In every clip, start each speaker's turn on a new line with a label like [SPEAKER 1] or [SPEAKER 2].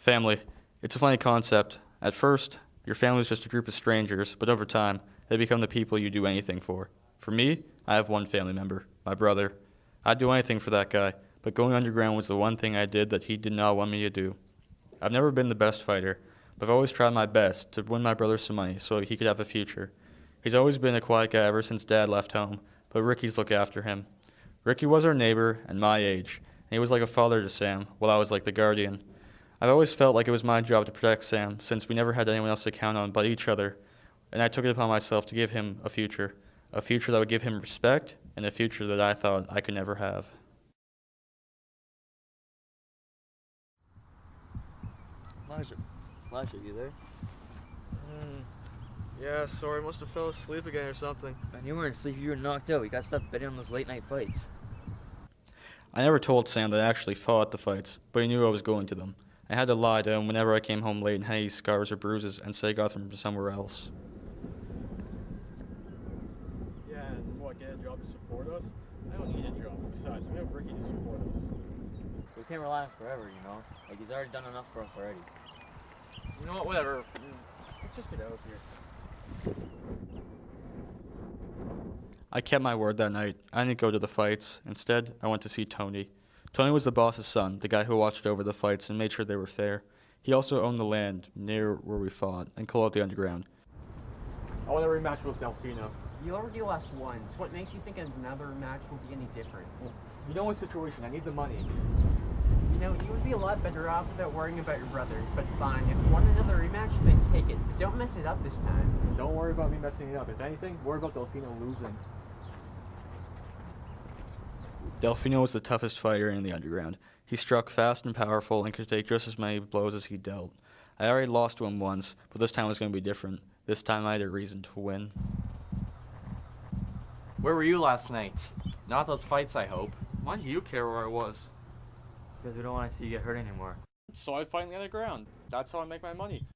[SPEAKER 1] Family. It's a funny concept. At first, your family is just a group of strangers, but over time, they become the people you do anything for. For me, I have one family member, my brother. I'd do anything for that guy, but going underground was the one thing I did that he did not want me to do. I've never been the best fighter, but I've always tried my best to win my brother some money so he could have a future. He's always been a quiet guy ever since Dad left home, but Ricky's looked after him. Ricky was our neighbor and my age, and he was like a father to Sam, while I was like the guardian. I've always felt like it was my job to protect Sam, since we never had anyone else to count on but each other, and I took it upon myself to give him a future that would give him respect, and a future that I thought I could never have.
[SPEAKER 2] Elijah, you there?
[SPEAKER 3] Yeah, sorry, must have fell asleep again or something.
[SPEAKER 2] Man, you weren't asleep, you were knocked out. You got stuff betting on those late night fights.
[SPEAKER 1] I never told Sam that I actually fought the fights, but he knew I was going to them. I had to lie to him whenever I came home late and had any scars or bruises and say I got them from somewhere else.
[SPEAKER 3] Yeah, and what, get a job to support us? I don't need a job. Besides, we have Ricky to support us.
[SPEAKER 2] We can't rely on him forever, you know? Like, he's already done enough for us already.
[SPEAKER 3] You know what, whatever. Let's just get out of here.
[SPEAKER 1] I kept my word that night. I didn't go to the fights. Instead, I went to see Tony. Tony was the boss's son, the guy who watched over the fights and made sure they were fair. He also owned the land near where we fought and called it the Underground.
[SPEAKER 3] I want a rematch with Delfino.
[SPEAKER 4] You already lost once. What makes you think another match will be any different?
[SPEAKER 3] You know my situation. I need the money.
[SPEAKER 4] You know, you would be a lot better off without worrying about your brother. But fine, if you want another rematch, then take it. But don't mess it up this time.
[SPEAKER 3] Don't worry about me messing it up. If anything, worry about Delfino losing.
[SPEAKER 1] Delfino was the toughest fighter in the Underground. He struck fast and powerful and could take just as many blows as he dealt. I already lost to him once, but this time was going to be different. This time I had a reason to win.
[SPEAKER 5] Where were you last night? Not those fights, I hope.
[SPEAKER 3] Why do you care where I was?
[SPEAKER 2] Because we don't want to see you get hurt anymore.
[SPEAKER 3] So I fight in the underground. That's how I make my money.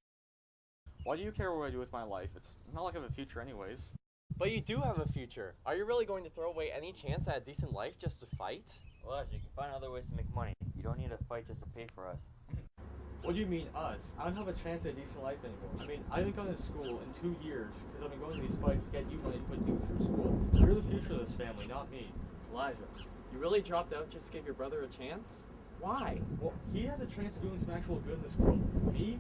[SPEAKER 3] Why do you care what I do with my life? It's not like I have a future anyways.
[SPEAKER 5] But you do have a future. Are you really going to throw away any chance at a decent life just to fight?
[SPEAKER 2] Elijah, you can find other ways to make money. You don't need to fight just to pay for us.
[SPEAKER 3] What do you mean, us? I don't have a chance at a decent life anymore. I mean, I haven't gone to school in 2 years because I've been going to these fights to get you money to put you through school. You're the future of this family, not me.
[SPEAKER 5] Elijah, you really dropped out just to give your brother a chance? Why?
[SPEAKER 3] Well, he has a chance of doing some actual good in this world. Me?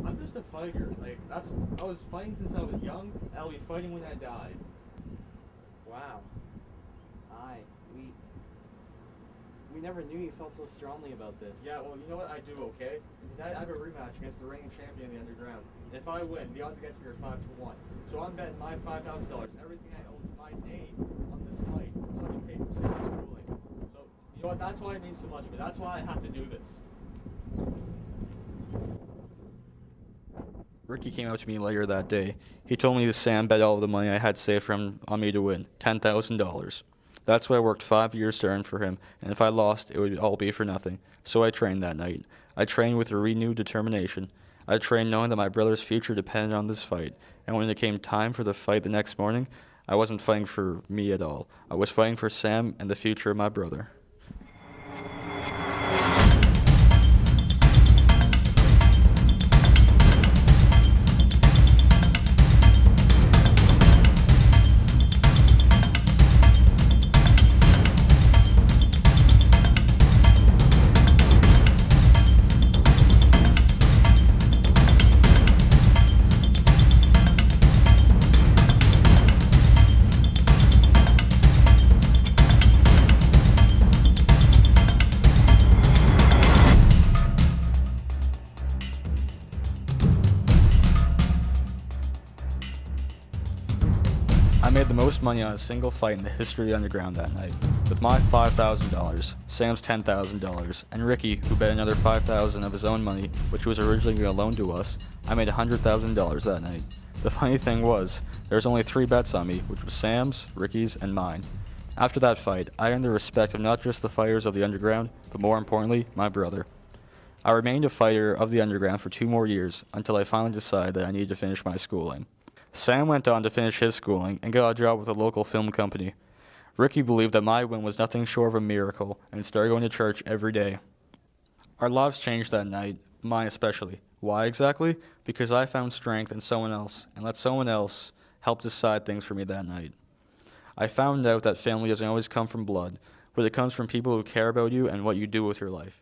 [SPEAKER 3] I'm just a fighter. I was fighting since I was young, and I'll be fighting when I die.
[SPEAKER 5] Wow. We never knew you felt so strongly about this.
[SPEAKER 3] Yeah, well, you know what I do, okay? Tonight I have a rematch against the reigning champion of the Underground. And if I win, the odds against me are 5 to 1. So I'm betting my $5,000, everything I own to my name on this fight, so I can pay for Sam's schooling. So, you know what, that's why it means so much to me. That's why I have to do this.
[SPEAKER 1] Ricky came up to me later that day. He told me that Sam bet all of the money I had saved for him on me to win, $10,000. That's what I worked 5 years to earn for him, and if I lost, it would all be for nothing. So I trained that night. I trained with a renewed determination. I trained knowing that my brother's future depended on this fight, and when it came time for the fight the next morning, I wasn't fighting for me at all. I was fighting for Sam and the future of my brother. I made the most money on a single fight in the history of the Underground that night. With my $5,000, Sam's $10,000, and Ricky, who bet another $5,000 of his own money, which was originally going to loan to us, I made $100,000 that night. The funny thing was, there was only 3 bets on me, which was Sam's, Ricky's, and mine. After that fight, I earned the respect of not just the fighters of the Underground, but more importantly, my brother. I remained a fighter of the Underground for 2 more years, until I finally decided that I needed to finish my schooling. Sam went on to finish his schooling and got a job with a local film company. Ricky believed that my win was nothing short of a miracle and started going to church every day. Our lives changed that night, mine especially. Why exactly? Because I found strength in someone else and let someone else help decide things for me that night. I found out that family doesn't always come from blood, but it comes from people who care about you and what you do with your life.